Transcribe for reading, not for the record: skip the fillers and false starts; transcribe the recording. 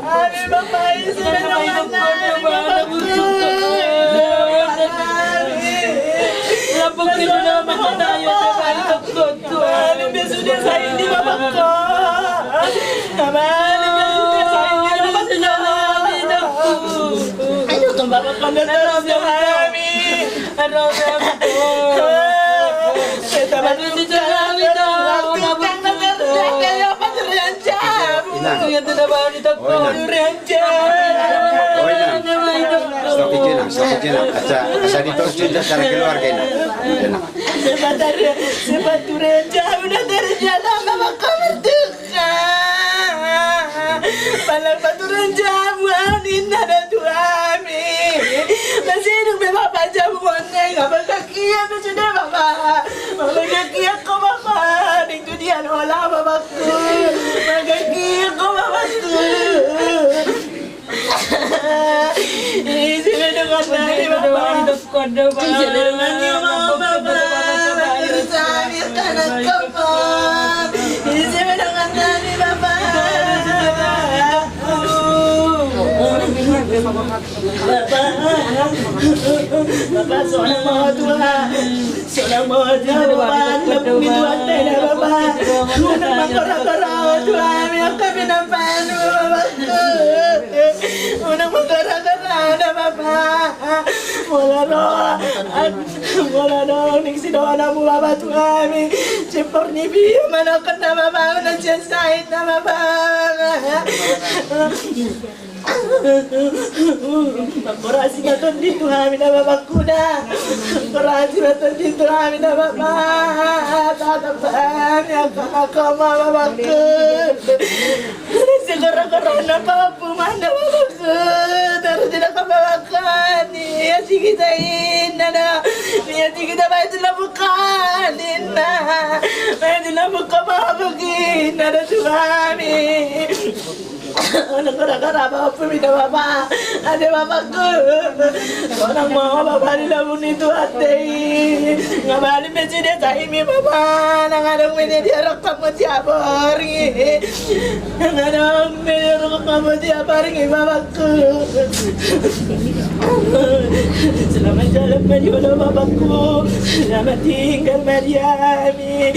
Ami Bapak, isinulungan na Ami Bapakku. Lapang sino naman na tayo sa pagkakot ko. Ano ba sudah sa hindi Bapakku? Ano ba sudah sa hindi Bapakku? Ano itong Bapakku na taras ng Ami? Ano sabi ko? Ito ba Ano sa namin na? Tutang na taras kayo paturian jam. Ito yung tinabaho ni Doktor. Paturian jam. Okay na. Stop itu na. Asa dito sudah cara keluarga na. Sepaturian jam udah terjalan Bapakku berduka. Palang paturian jamuan indah dan tuami. Masih hidup Bapak jamuan nggak berkakia tu sudah Bapak. Berkakia kau Bapak. Itu dia olah Bapakku. Berkakia kau Bapakku. Sini dengan nani Bapak. Sini dengan nyawa Bapak. Bersama kanan kapal. Sini dengan nani Bapak. Bapak seorang maha Tuhan. Seorang maha Tuhan. Lebih Tuhan tidak Bapak. Unang mengkara-kara Tuhan yang kami nampak Bapakku. Unang mengkara-kara ada Bapak. Mula doang ning sidoan mo Bapak Tuhan. Cipor ni biya manakan na Bapak. Nagsasahit na Bapak. Kurasi baton dito kami na Bapakku na. Kurasi baton dito kami na Bapak. Tatapaan niya kakakama Bapakku. Siguro na papuman na Bapakku. Terus tidak kabawakan. Niya sigitain na na. Niya sigita ba ito labukan. Na. May ito labukan mabugin. Na na kami. Nagkara-kara Bapak minta Bapak. Ada Bapakku. Orang mau Bapak di dalam itu hati. Nggak balik besi dia taimi Bapak. Nangadang media dia rekam siapa ringi. Nangadang media rekam siapa ringi Bapakku. Selamat jalan menyuruh Bapakku. Selamat tinggal Mariami.